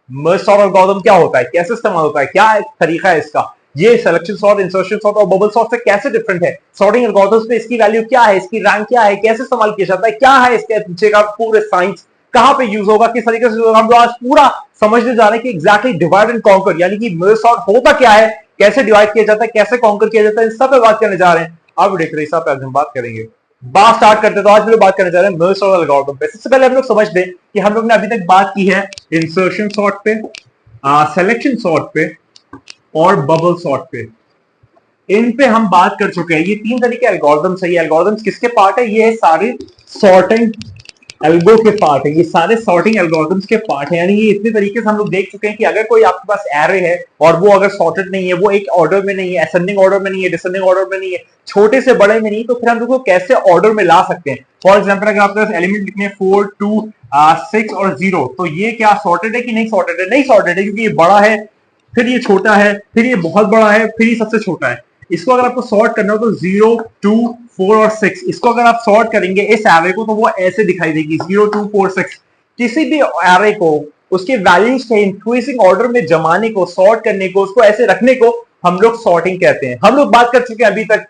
Merge sort algorithm क्या होता है, कैसे इस्तेमाल होता है, क्या तरीका है इसका, ये सिलेक्शन सॉर्ट, इंसर्शन सॉर्ट और बबल सॉर्ट से कैसे डिफरेंट है, सॉर्टिंग एल्गोरिथम्स में इसकी वैल्यू क्या है, इसकी रैंक क्या है, कैसे इस्तेमाल किया जाता है, क्या है इसके पीछे का पूरे साइंस, कहां पे यूज होगा, किस तरीके से हम लोग आज पूरा समझने जा रहे हैं कि एग्जैक्टली डिवाइड एंड कॉन्कर यानी कि मर्ज सॉर्ट होता क्या है, कैसे डिवाइड किया जाता है, कैसे कॉन्कर किया जाता है, इन सब पे बात करने जा रहे हैं। अब देख रहे हैं हम बात करेंगे, बात स्टार्ट करते तो आज हम लोग बात करने जा रहे हैं मर्ज सॉर्ट एल्गोरिथम पे। सबसे पहले हम लोग समझ लें कि हम लोग ने अभी तक बात की है इंसर्शन सॉर्ट पे, सिलेक्शन सॉर्ट पे और बबल सॉर्ट पे। इन पे हम बात कर चुके हैं। ये तीन तरीके एल्गोरिथम्स है। ये एल्गोरिथम्स किसके पार्ट है, ये सारे सॉर्टिंग एल्गो के पार्ट है, ये सारे सॉर्टिंग एल्गोरिथम्स के पार्ट है। यानी ये इतने तरीके से हम लोग देख चुके हैं कि अगर कोई आपके पास एरे है और वो अगर सॉर्टेड नहीं है, वो एक ऑर्डर में नहीं है, असेंडिंग ऑर्डर में नहीं है, डिसेंडिंग ऑर्डर में नहीं है, छोटे से बड़े में नहीं, तो फिर हम लोग को कैसे ऑर्डर में ला सकते हैं। फॉर एग्जाम्पल अगर आपके पास एलिमेंट लिखने 4 2 6 और 0, तो ये क्या सॉर्टेड है कि नहीं सॉर्टेड है, नहीं सॉर्टेड है, क्योंकि ये बड़ा है, फिर ये छोटा है, फिर ये बहुत बड़ा है, फिर ये सबसे छोटा है। इसको अगर आपको सॉर्ट करना हो तो 0 2 4 और 6, इसको अगर आप सॉर्ट करेंगे इस एरे को, तो वो ऐसे दिखाई देगी 0 2 4 6। किसी भी एरे को उसके वैल्यूज के इंक्रीजिंग ऑर्डर में जमाने को, सॉर्ट करने को, उसको ऐसे रखने को हम लोग सॉर्टिंग कहते हैं। हम लोग बात कर चुके हैं अभी तक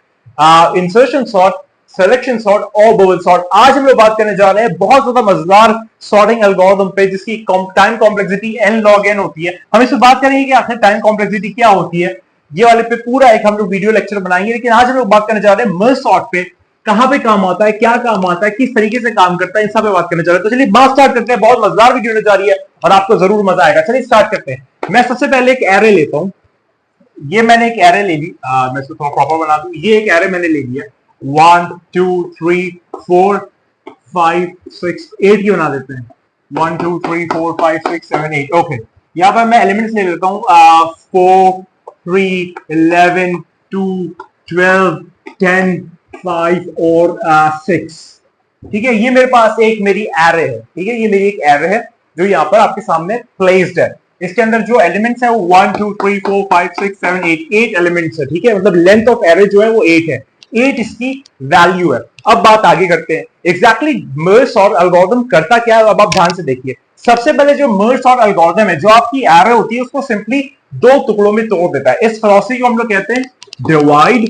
इंसर्शन सॉर्ट, सिलेक्शन सॉर्ट और बबल सॉर्ट। आज हम लोग बात करने जा रहे हैं बहुत ज्यादा मजेदार सॉर्टिंग एल्गोरिथम पे, जिसकी time complexity n log n होती है। हम इसमें बात करेंगे कि आखिर टाइम कॉम्प्लेक्सिटी क्या होती है, ये वाले पे पूरा एक हम लोग वीडियो लेक्चर बनाएंगे। लेकिन आज हम लोग बात करने जा रहे हैं मर्ज सॉर्ट पे, कहां पे काम आता है, क्या काम आता है, किस तरीके से काम करता है, इन सब पे बात करने जा रहे हैं। तो चलिए बात स्टार्ट करते हैं। बहुत मजेदार वीडियो होने जा रही है और आपको जरूर मजा आएगा। चलिए स्टार्ट करते हैं। मैं सबसे पहले एक एरे लेता हूं। ये मैंने एक एरे ले ली, मैं इसको थोड़ा प्रॉपर बना दूं। ये एक एरे मैंने ले लिया, 1 2 3 4 5 6 8 की बना देते हैं। 1 2 3 4 5 6 7 8। ओके, यहाँ पर मैं एलिमेंट्स ले लेता हूँ 4 3 11 2 12 10 5 और 6। ठीक है, ये मेरे पास एक मेरी एरे है। ठीक है, ये मेरी एक एरे है जो यहाँ पर आपके सामने प्लेस्ड है। इसके अंदर जो एलिमेंट्स है वो 1 2 3 4 5 6 7 8 8 एलिमेंट्स है। ठीक है, मतलब लेंथ ऑफ एरे जो है वो 8 है, 8 इसकी वैल्यू है। अब बात आगे करते हैं, एग्जैक्टली मर्ज सॉर्ट एल्गोरिथम करता क्या है। अब आप ध्यान से देखिए, सबसे पहले जो मर्ज सॉर्ट एल्गोरिथम है, जो आपकी एरे होती है उसको सिंपली दो टुकड़ों में तोड़ देता है। इस फिलॉसफी को हम लोग कहते हैं divide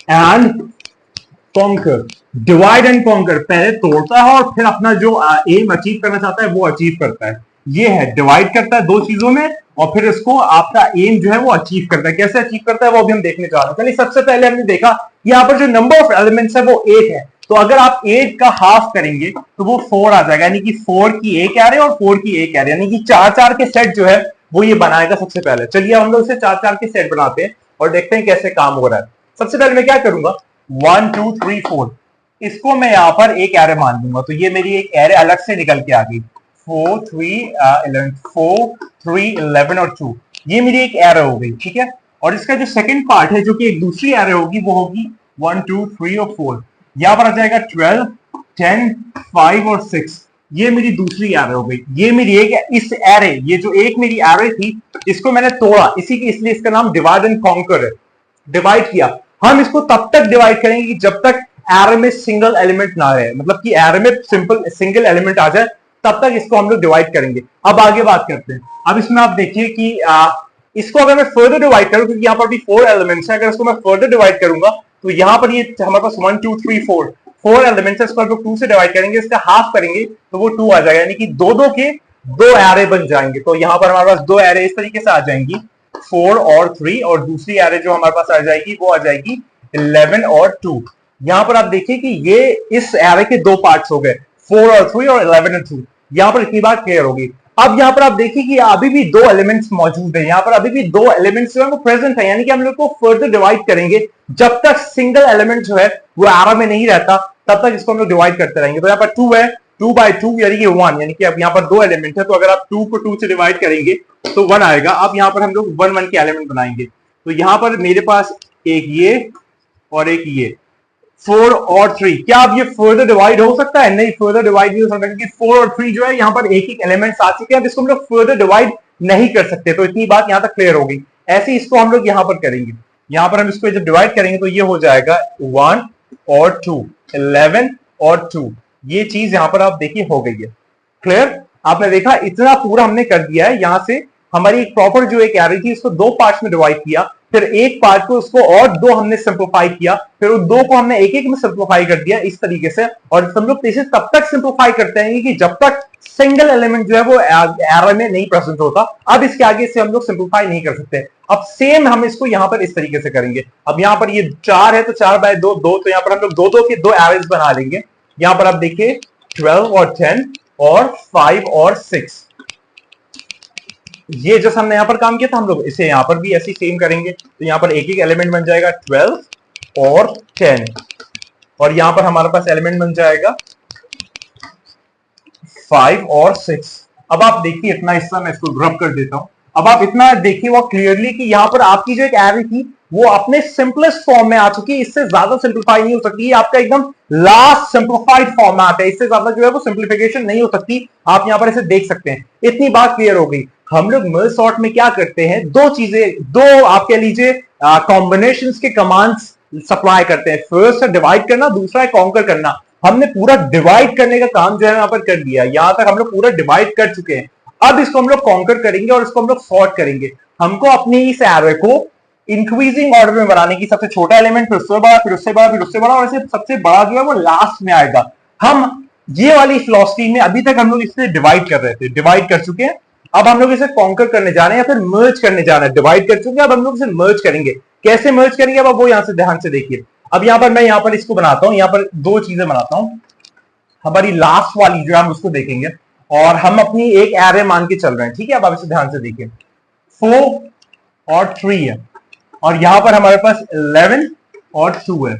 and conquer. Divide and conquer, पहले तोड़ता है और फिर अपना जो एम अचीव करना चाहता है वो अचीव करता है। ये है डिवाइड करता है दो चीजों में और फिर इसको आपका एम जो है वो अचीव करता है। कैसे अचीव करता है वो अभी हम देखने जा रहे हैं। चलिए सबसे पहले हमने देखा यहाँ पर जो नंबर ऑफ एलिमेंट्स है वो 8 है, तो अगर आप 8 का हाफ करेंगे तो वो 4 आ जाएगा, यानी कि 4 की एक एरे और 4 की एक एरे, यानी कि 4 के सेट जो है वो ये बनाएगा सबसे पहले। चलिए हम लोग इसे 4 के सेट बनाते हैं और देखते हैं कैसे काम हो रहा है। सबसे पहले मैं क्या करूंगा, 1 2 3 4, इसको मैं यहां पर एक एरे मान दूंगा, तो ये मेरी एक एरे अलग से निकल के आ गई। 4 3 11 4 3 11 और 2, ये मेरी एक एरे हो गई। ठीक है, और इसका जो सेकंड पार्ट है जो कि एक दूसरी एरे होगी वो होगी 1 2 3 और 4, यहां पर आ जाएगा 12 10 5 और 6, ये मेरी दूसरी एरे हो गई। ये मेरी एक इस एरे, ये जो एक मेरी एरे थी इसको मैंने तोड़ा, इसी की इसलिए इसका नाम डिवाइड एंड कॉन्कर है। डिवाइड किया, हम इसको तब तक डिवाइड करेंगे कि जब तक एरे में सिंगल एलिमेंट ना रहे, मतलब कि एरे में सिंपल सिंगल एलिमेंट आ जाए, तब तक इसको हम लोग डिवाइड करेंगे। अब आगे बात करते हैं। अब इसमें आप देखिए कि इसको अगर मैं फर्दर डिवाइड करूं, क्योंकि यहाँ पर भी 4 एलिमेंट्स हैं, अगर इसको मैं फर्दर डिवाइड करूंगा तो यहाँ पर ये हमारे पास 1 2 3 4 एलिमेंट्स है, इसको हम लोग 2 से डिवाइड करेंगे, इसका हाफ करेंगे तो वो 2 आ जाएगा, यानी कि दो दो के दो एरे बन जाएंगे। तो यहाँ पर हमारे पास दो एरे इस तरीके से आ जाएंगी, 4 और 3, और दूसरी एरे जो हमारे पास आ जाएगी वो आ जाएगी 11 और 2। यहां पर आप देखिए कि ये इस एरे के दो पार्ट्स हो गए, 4 और 3 और 11 और 2। यहां पर इतनी बात क्लियर होगी। अब यहां पर आप देखिए कि अभी भी दो एलिमेंट्स मौजूद है, यहां पर अभी भी दो एलिमेंट्स जो है वो प्रेजेंट है, यानी कि हम लोग को फर्दर डिवाइड करेंगे जब तक सिंगल एलिमेंट जो है वो एरे में नहीं रहता, तब तक इसको हम लोग डिवाइड करते रहेंगे। तो यहाँ पर 2 है, 2 by 2 यानी कि 1, यानी कि अब यहाँ पर दो एलिमेंट है, तो अगर आप 2 को 2 से डिवाइड करेंगे तो 1 आएगा। अब यहाँ पर हम लोग 1 1 के एलिमेंट बनाएंगे, तो यहाँ पर मेरे पास एक ये और एक ये 4 और 3, क्या अब ये फर्दर डिवाइड हो सकता है? नहीं, फर्दर डिवाइड नहीं हो सकता, क्योंकि 4 और 3 जो है यहाँ पर एक एक एलिमेंट्स आ चुके हैं, अब इसको हम लोग फर्दर डिवाइड नहीं कर सकते। तो इतनी बात यहाँ तक क्लियर हो गई। ऐसे इसको हम लोग यहाँ पर करेंगे, यहाँ पर हम इसको जब डिवाइड करेंगे तो ये हो जाएगा 1 और 2, 11 और 2, ये चीज यहाँ पर आप देखिए हो गई है। क्लियर? आपने देखा इतना पूरा हमने कर दिया है। यहां से हमारी एक प्रॉपर जो एक एरे थी इसको दो पार्ट्स में डिवाइड किया, फिर एक पार्ट को उसको और दो हमने सिंप्लीफाई किया, फिर उन दो को हमने एक एक में सिंप्लीफाई कर दिया इस तरीके से। और हम लोग इसे तब तक सिंप्लीफाई करते हैं कि जब तक सिंगल एलिमेंट जो है वो एरे में नहीं प्रेजेंट होता। अब इसके आगे से हम लोग सिंप्लीफाई नहीं कर सकते। अब सेम हम इसको यहां पर इस तरीके से करेंगे। अब यहां पर ये 4 है तो 4 बाय 2 2, तो यहां पर हम लोग दो दो के दो एरेज बना लेंगे। यहां पर आप देखिए 12 और 10 और 5 और 6, ये जैसे हमने यहां पर काम किया था हम लोग इसे यहां पर भी ऐसे सेम करेंगे। तो यहां पर एक एक एलिमेंट बन जाएगा 12 और 10, और यहां पर हमारे पास एलिमेंट बन जाएगा 5 और 6। अब आप देखिए इतना हिस्सा मैं इसको रब कर देता हूं। अब आप इतना देखिए वो क्लियरली कि यहां पर आपकी जो एक एरे थी वो अपने सिंपलेस्ट फॉर्म में आ चुकी है। इससे ज्यादा सिंप्लीफाई नहीं हो सकती। आपका एकदम लास्ट सिंप्लीफाइड फॉर्मेट है, इससे ज्यादा जो है वो सिंप्लीफिकेशन नहीं हो सकती। आप यहां पर इसे देख सकते हैं। इतनी बात क्लियर हो गई। हम लोग मर्ज सॉर्ट में क्या करते हैं, दो चीजें, दो आप कह लीजिए कॉम्बिनेशंस के कमांड्स सप्लाई करते हैं। फर्स्ट है डिवाइड करना, दूसरा है कॉन्कर करना। हमने पूरा डिवाइड करने का काम जो है यहां पर कर दिया। यहां तक हम लोग पूरा डिवाइड कर चुके हैं। अब इसको हम लोग कॉन्कर करेंगे और इसको हम लोग सॉर्ट करेंगे। हमको अपनी इस एरे को इंक्रीजिंग ऑर्डर में बनाने की, सबसे छोटा एलिमेंट फिर उससे बड़ा, फिर उससे बड़ा, फिर उससे बड़ा, और ऐसे सबसे बड़ा जो है वो लास्ट में आएगा। हम ये वाली फिलॉसफी में अभी तक हम लोग इससे डिवाइड कर रहे थे, डिवाइड कर चुके हैं। अब हम लोग इसे कॉन्कर करने जा रहे हैं या फिर मर्ज करने जा रहे हैं। डिवाइड कर चुके हैं, अब हम लोग इसे मर्ज करेंगे। कैसे मर्ज करेंगे अब वो यहां से ध्यान से देखिए। अब यहां पर मैं यहां पर इसको बनाता हूं, यहां पर दो चीजें बनाता हूं। हमारी लास्ट वाली जो है हम उसको देखेंगे और हम अपनी एक एरे मान के चल रहे हैं, ठीक है। अब आप इसे ध्यान से देखिए, 4 और 3 है और यहां पर हमारे पास 11 और 2 है।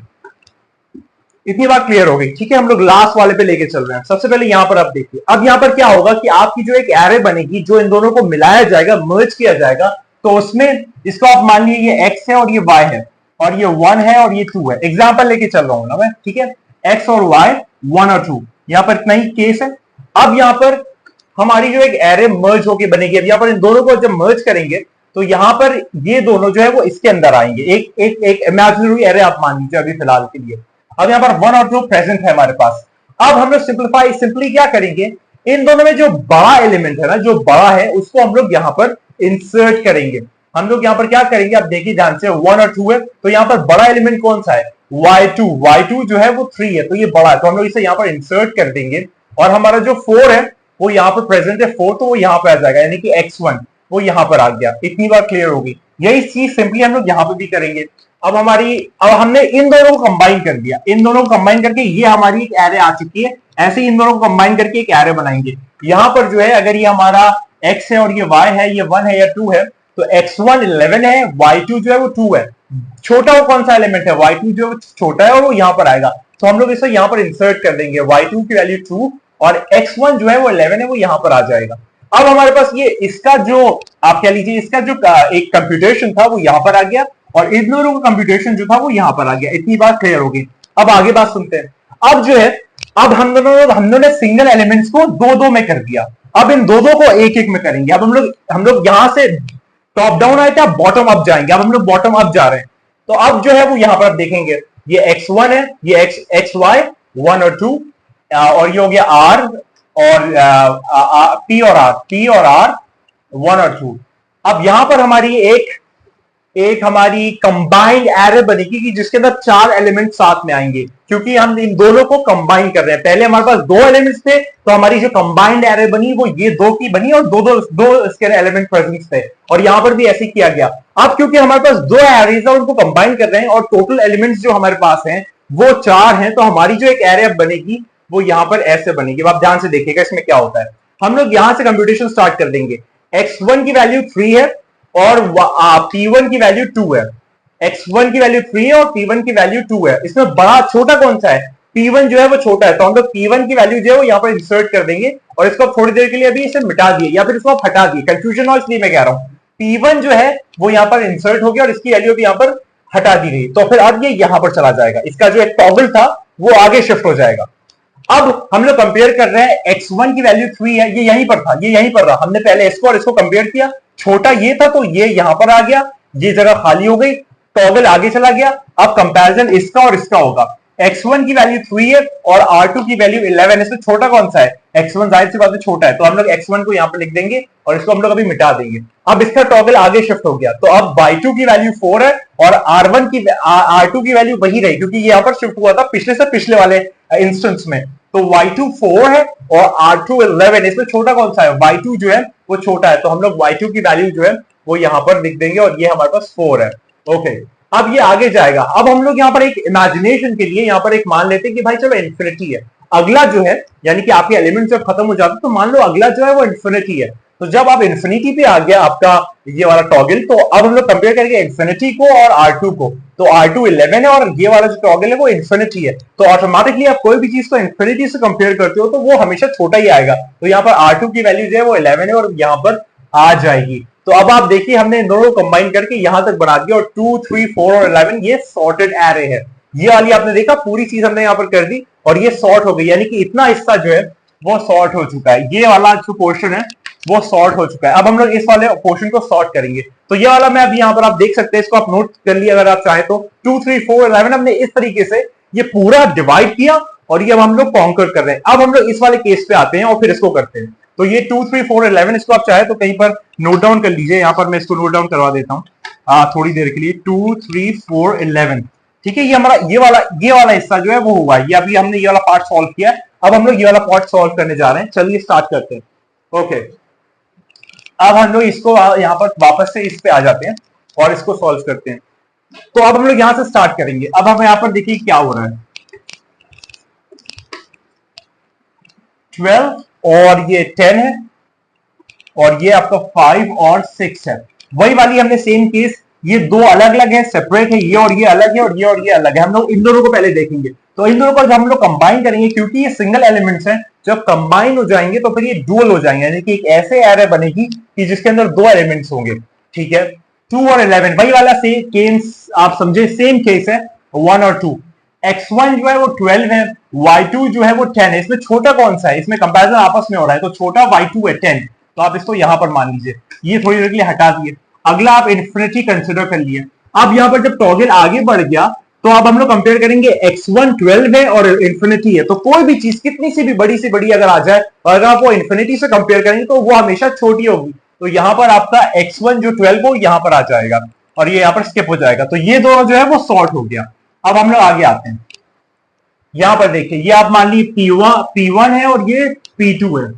इतनी बात क्लियर हो गई, ठीक है। हम लोग लास्ट वाले पे लेके चल रहे हैं। सबसे पहले यहां पर आप देखिए, अब यहां पर क्या होगा कि आपकी जो एक एरे बनेगी, जो इन दोनों को मिलाया जाएगा, मर्ज किया जाएगा, तो उसमें इसको आप मान लीजिए ये x है और ये y है और ये 1 है और ये 2 है। एग्जाम्पल लेके चल रहा हूं ना मैं, ठीक है। x और y 1 और 2, यहां पर इतना ही केस है। अब यहां पर हमारी जो एक एरे मर्ज होके बनेगी। अब यहां पर इन दोनों को जब मर्ज करेंगे तो यहां पर ये दोनों जो है वो इसके अंदर आएंगे। एक इमेजिनरी एरे आप मान लीजिए अभी फिलहाल के लिए। अब यहां पर 1 और 2 प्रेजेंट है हमारे पास। अब हम लोग सिंपली क्या करेंगे, इन दोनों में जो बड़ा एलिमेंट है ना, जो बड़ा है, उसको हम लोग यहां पर इंसर्ट करेंगे। हम लोग यहां पर क्या करेंगे, आप देखिए ध्यान से, 1 और 2 है तो यहां पर बड़ा एलिमेंट कौन सा है, y2 जो है वो 3 है, तो ये बड़ा है, तो हम लोग इसे यहां पर इंसर्ट कर देंगे। और हमारा जो 4 है वो यहां पर प्रेजेंट है 4, तो वो यहां पर आ जाएगा, यानी कि x1 वो यहां पर आ गया। इतनी बार क्लियर होगी। यही चीज सिंपली हम लोग यहां पर भी करेंगे। अब हमने इन दोनों को कंबाइन कर दिया। इन दोनों को कंबाइन करके ये हमारी एक एरे आ चुकी है। ऐसे ही इन दोनों को कंबाइन करके एक एरे बनाएंगे। यहां पर जो है अगर ये हमारा x है और ये y है, ये 1 है या 2 है, तो x1 11 है, y2 जो है वो 2 है। छोटा वो कौन सा एलिमेंट है, y2 जो छोटा है और वो यहां पर आएगा, तो हम लोग इसे यहां पर इंसर्ट कर देंगे। y2 की वैल्यू 2 और x1 जो है वो 11 है, वो यहां पर आ जाएगा। अब हमारे पास ये इसका जो आप कह लीजिए इसका जो एक कंप्यूटेशन था वो यहां पर आ गया और इन दोनों का कंप्यूटेशन जो था वो यहां पर आ गया। इतनी बात क्लियर होगी। अब आगे बात सुनते हैं। अब जो है, अब हम दोनों ने सिंगल एलिमेंट्स को दो दो में कर दिया। अब इन दो को एक एक में करेंगे। अब हम लोग यहां से टॉप डाउन आए थे, अब बॉटम अप जाएंगे। अब हम लोग बॉटम अप जा रहे हैं, तो अब जो है वो यहां पर आप देखेंगे, ये x1 है, ये xy 1 और 2, और ये हो गया r और p और r 1 और 2। अब यहां पर हमारी एक हमारी कंबाइंड एरे बनेगी कि जिसके अंदर 4 एलिमेंट साथ में आएंगे, क्योंकि हम इन दोनों को कंबाइन कर रहे हैं। पहले हमारे पास 2 एलिमेंट्स थे, तो हमारी जो कंबाइंड एरे बनी वो ये 2 की बनी और दो इसके एलिमेंट प्रेजेंट थे, और यहां पर भी ऐसे किया गया। अब क्योंकि हमारे पास 2 एरेज है उनको कंबाइन कर रहे हैं और टोटल एलिमेंट्स जो हमारे पास हैं वो 4 हैं, तो हमारी जो एक एरे अब बनेगी वो यहां पर ऐसे बनेगी। अब आप ध्यान से देखिएगा इसमें क्या होता है। हम लोग यहां से कंप्यूटेशन स्टार्ट कर देंगे। x1 की वैल्यू 3 है और p1 की वैल्यू 2 है। x1 की वैल्यू 3 है और p1 की वैल्यू 2 है। इसमें बड़ा छोटा कौन सा है, p1 जो है वो छोटा है, तो हम लोग p1 की वैल्यू जो है वो यहां पर इंसर्ट कर देंगे और इसको थोड़ी देर के लिए अभी इसे मिटा दिए या फिर इसको आप हटा दिए। कंफ्यूजन हो इसलिए मैं कह रहा हूं, p1 जो है वो यहां पर इंसर्ट हो गया और इसकी वैल्यू भी यहां पर हटा दी गई, तो फिर अब ये यहां पर चला जाएगा। इसका जो एक टॉगल था वो आगे शिफ्ट हो जाएगा। अब हम लोग कंपेयर कर रहे हैं, x1 की वैल्यू 3 है, ये यहीं पर था, ये यहीं पर रहा। हमने पहले इसको और इसको कंपेयर किया, छोटा ये था तो ये यहां पर आ गया, ये जगह खाली हो गई, टॉगल आगे चला गया। अब कंपैरिजन इसका और इसका होगा। x1 की वैल्यू 3 है और r2 की वैल्यू 11। इसमें छोटा कौन सा है? x1 जाहिर सी बात है छोटा है, तो हम लोग x1 को यहाँ पर लिख देंगे और इसको हम लोग अभी मिटा देंगे। अब इसका टॉगल आगे शिफ्ट हो गया, तो अब y2 की वैल्यू 4 है और r2 की वैल्यू वही रही, क्योंकि ये यहाँ पर शिफ्ट हुआ था पिछले से पिछले वाले इंस्टेंस में। तो y2 4 है और r2 11। इसमें छोटा कौन सा है? y2 जो है वो छोटा है, तो हम लोग y2 की वैल्यू जो है वो यहां पर लिख देंगे और ये हमारे पास 4 है। ओके, अब ये आगे जाएगा। अब हम लोग यहाँ पर एक इमेजिनेशन के लिए यहाँ पर एक मान लेते हैं कि भाई चलो इन्फिनिटी है। अगला जो है यानी कि आपके एलिमेंट जब खत्म हो जाते तो मान लो अगला जो है वो इन्फिनिटी है। तो जब आप इन्फिनिटी पे आ गया आपका ये वाला टॉगल, तो अब हम लोग कंपेयर करेंगे इन्फिनिटी को और R2 को। तो R2 11 है और ये वाला जो टॉगल है वो इन्फिनिटी है, तो ऑटोमेटिकली आप कोई भी चीज को इन्फिनिटी से कंपेयर करते हो तो वो हमेशा छोटा ही आएगा। तो यहाँ पर R2 की वैल्यू जो है वो 11 है और यहाँ पर आ जाएगी। तो अब आप देखिए हमने इन दोनों को कंबाइन करके यहां तक बना दिया और 2, 3, 4 और 11 ये सॉर्टेड एरे है। ये वाली आपने देखा पूरी चीज हमने यहां पर कर दी और ये सॉर्ट हो गई, यानी कि इतना हिस्सा जो है वो सॉर्ट हो चुका है। ये वाला जो पोर्शन है वो सॉर्ट हो चुका है। अब हम लोग इस वाले पोर्शन को सॉर्ट करेंगे। तो ये वाला मैं अभी यहाँ पर आप देख सकते हैं, इसको आप नोट कर लिया अगर आप चाहें तो। 2, 3, 4, 11 हमने इस तरीके से ये पूरा डिवाइड किया और ये अब हम लोग कॉन्कर कर रहे हैं। अब हम लोग इस वाले केस पे आते हैं और फिर इसको करते हैं। तो ये 2, 3, 4, 11 इसको आप चाहे तो कहीं पर नोट डाउन कर लीजिए। यहाँ पर मैं इसको नोट डाउन करवा देता हूँ थोड़ी देर के लिए। 2, 3, 4, 11 ठीक है। ये हमारा ये वाला हिस्सा जो है वो हुआ। ये अभी हमने ये वाला पार्ट सॉल्व किया है। अब हम लोग ये वाला पार्ट सॉल्व करने जा रहे हैं। चलिए स्टार्ट करते हैं। ओके, अब हम लोग इसको यहाँ पर वापस से इस पे आ जाते हैं और इसको सॉल्व करते हैं। तो अब हम लोग यहां से स्टार्ट करेंगे। अब हम यहाँ पर देखिए क्या हो रहा है। 12 और ये 10 है और ये आपका 5 और 6 है। वही वाली हमने सेम केस, ये दो अलग अलग है, सेपरेट है, ये और ये अलग है और ये अलग है। हम लोग इन दोनों को पहले देखेंगे। तो इन दोनों को जब हम लोग कंबाइन करेंगे, क्योंकि ये सिंगल एलिमेंट्स हैं, जब कंबाइन हो जाएंगे तो फिर ये डुअल हो जाएंगे, यानी कि एक ऐसे एरे बनेगी कि जिसके अंदर दो एलिमेंट्स होंगे। ठीक है, 2 और 11 वही वाला सेम केस आप समझे, सेम केस है 1 और 2। x1 जो है वो 12 है, y2 जो है वो 10 है। इसमें छोटा कौन सा है? इसमें कंपैरिजन आपस में हो रहा है, तो छोटा y2 है 10। तो आप इसको यहां पर मान लीजिए, ये थोड़ी देर के लिए हटा दिए। अगला आप इन्फिनिटी कंसिडर कर लिए। अब यहां पर जब टॉगल आगे बढ़ गया तो अब हम लोग कंपेयर करेंगे x1 12 है और इन्फिनिटी है। तो कोई भी चीज कितनी सी भी बड़ी अगर आ जाए और अगर आप वो इन्फिनिटी से कंपेयर करेंगे तो वो हमेशा छोटी होगी। तो यहां पर आपका x1 जो 12 वो यहां पर आ जाएगा और ये यहां पर स्किप हो जाएगा। तो ये दोनों जो है वो सॉर्ट हो गया। अब हम लोग आगे आते हैं। यहां पर देखिए, ये आप मान लीजिए P1 है और ये P2 है।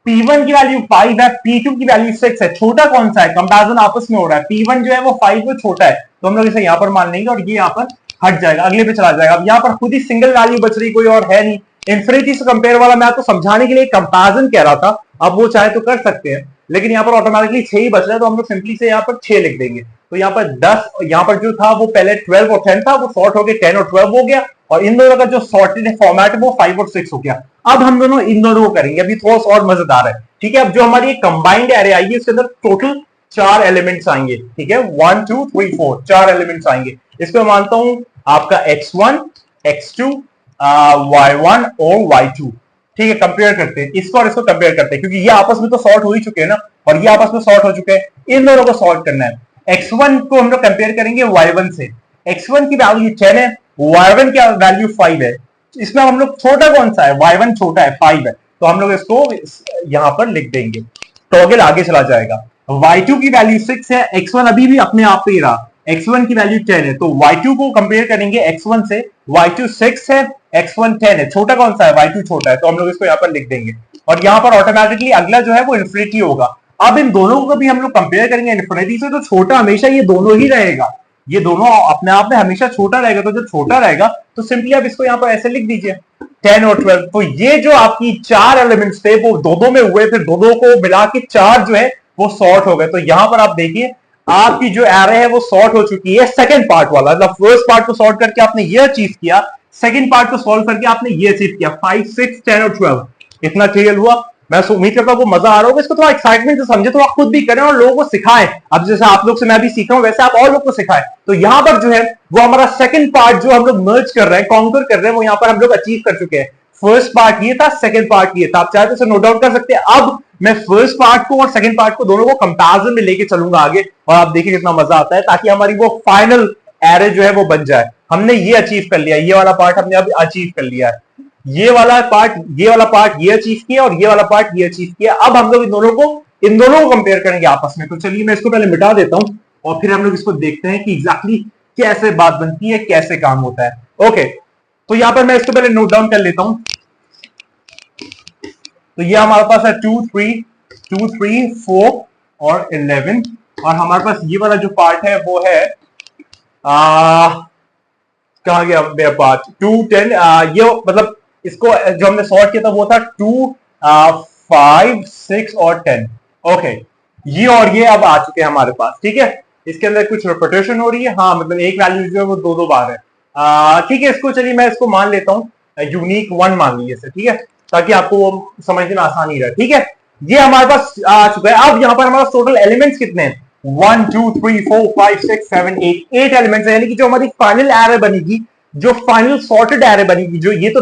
P1 की वैल्यू 5 है, P2 की वैल्यू 6 है। छोटा कौन सा है? कंपैरिजन आपस में हो रहा है। P1 जो है वो 5 वो छोटा है, तो हम लोग इसे यहां पर मान लेंगे और ये यहां पर हट जाएगा, अगले पे चला जाएगा। अब यहां पर खुद ही सिंगल वैल्यू बच रही, कोई और है नहीं। इन्फिनिटी से कंपेयर वाला मैं आपको समझाने के लिए कंपैरिजन कह रहा था, अब वो चाहे तो कर सकते हैं, लेकिन यहाँ पर ऑटोमेटिकली 6 ही बच रहा है, तो हम लोग सिंपली से यहाँ पर 6 लिख देंगे। तो यहाँ पर 10, यहाँ पर जो था वो पहले 12 और 10 था, वो सॉर्ट हो गया 10 और 12 हो गया, और इन दोनों का जो सॉर्टेड फॉर्मेट वो 5 और 6 हो गया। अब हम दोनों इन दोनों को करेंगे, अभी थोड़ा सा और मजेदार है। ठीक है, अब जो हमारी कंबाइंड एरे आएगी उसके अंदर टोटल 4 एलिमेंट्स आएंगे। ठीक है, 1, 2, 3, 4 4 एलिमेंट्स आएंगे। इसको मैं मानता हूं आपका x1, x2, y1 और y2। ठीक है, कंपेयर करते हैं इसको और इसको कंपेयर करते हैं, क्योंकि ये आपस में तो सॉर्ट हो ही चुके हैं ना, और ये आपस में सॉर्ट हो चुके हैं। इन दोनों को सॉर्ट करना है। x1 को हम लोग कंपेयर करेंगे y1 से। x1 की वैल्यू 10 है, y1 की वैल्यू 5 है। इसमें हम लोग छोटा कौन सा है? y1 छोटा है, 5 है, तो हम लोग इसको यहां पर लिख देंगे। टॉगल आगे चला जाएगा। y2 की वैल्यू 6 है, x1 अभी भी अपने आप पे ही रहा, x1 की वैल्यू 10 है, तो y2 को कंपेयर करेंगे x1 से। y2 6 है, x1 10 है। छोटा कौन सा है? y2 छोटा है, तो हम लोग इसको यहाँ पर लिख देंगे और यहाँ पर ऑटोमेटिकली अगला जो है वो इन्फिनिटी होगा। अब इन दोनों को भी हम लोग कंपेयर करेंगे इन्फिनिटी से, तो छोटा हमेशा ये दोनों ही रहेगा, ये दोनों अपने आप में हमेशा छोटा रहेगा। तो जब छोटा रहेगा तो सिंपली आप इसको यहाँ पर ऐसे लिख दीजिए 10 और 12। तो ये जो आपकी 4 एलिमेंट्स थे वो दो में हुए, फिर दो को मिला के 4 जो है वो सॉर्ट हो गए। तो यहां पर आप देखिए आपकी जो एरे है वो सॉर्ट हो चुकी है। सेकंड पार्ट वाला, मतलब फर्स्ट पार्ट को सॉर्ट करके आपने ये अचीव किया, सेकंड पार्ट को सॉल्व करके आपने ये अचीव किया। 5, 6, 10 और 12 इतना क्लियर हुआ। मैं उम्मीद करता हूं आपको मजा आ रहा होगा। इसको थोड़ा एक्साइटमेंट से समझे तो आप खुद भी करें और लोगों को सिखाएं। अब जैसे आप लोग से मैं भी सीख रहा हूं, वैसे आप और लोग को सिखाएं। तो यहां पर जो है वो हमारा सेकंड पार्ट जो हम लोग मर्ज कर रहे हैं, कॉन्कर कर रहे हैं, वो यहां पर हम लोग अचीव कर चुके हैं। फर्स्ट पार्ट ये था, सेकंड पार्ट ये था। आप चाहे तो इसे नोट डाउन कर सकते हैं। अब मैं फर्स्ट पार्ट को और सेकंड पार्ट को दोनों को कंपैरिजन में लेके चलूंगा आगे, और आप देखिए कितना मजा आता है, ताकि हमारी वो फाइनल एरे जो है वो बन जाए। हमने ये अचीव कर लिया, ये वाला पार्ट हमने अभी अचीव कर लिया है, ये वाला पार्ट ये अचीव किया और ये वाला पार्ट ये अचीव किया। अब हम लोग इन दोनों को कंपेयर करेंगे आपस में। तो चलिए मैं इसको पहले मिटा देता हूं और फिर हम लोग इसको देखते हैं कि एग्जैक्टली कैसे बात बनती है, कैसे काम होता है। ओके, तो यहां पर मैं इसको पहले नोट डाउन कर लेता हूं। तो ये हमारे पास है 2 3 4 और 11, और हमारे पास ये वाला जो पार्ट है वो है कहां गया मेरा पार्ट 2 10। ये मतलब इसको जो हमने सॉर्ट किया था वो था 2 5 6 और 10। ओके, ये और ये अब आ चुके हैं हमारे पास, ठीक है। इसके अंदर कुछ रिपीटेशन हो रही है, हाँ मतलब एक वैल्यू जो है वो दो बार है, ठीक है। इसको चलिए मैं इसको मान लेता हूँ यूनिक 1 मान लीजिए इसे, ठीक है, ताकि आपको वो समझने में आसानी रहे, ठीक है। ये हमारे पास आ चुका है। अब यहाँ पर हमारे टोटल एलिमेंट्स कितने हैं? 1 2 3 4 5 6 7 8 एलिमेंट्स है, यानी कि जो हमारी फाइनल एरे बनेगी, जो फाइनल सॉर्टेड एरे बनेगी, जो ये तो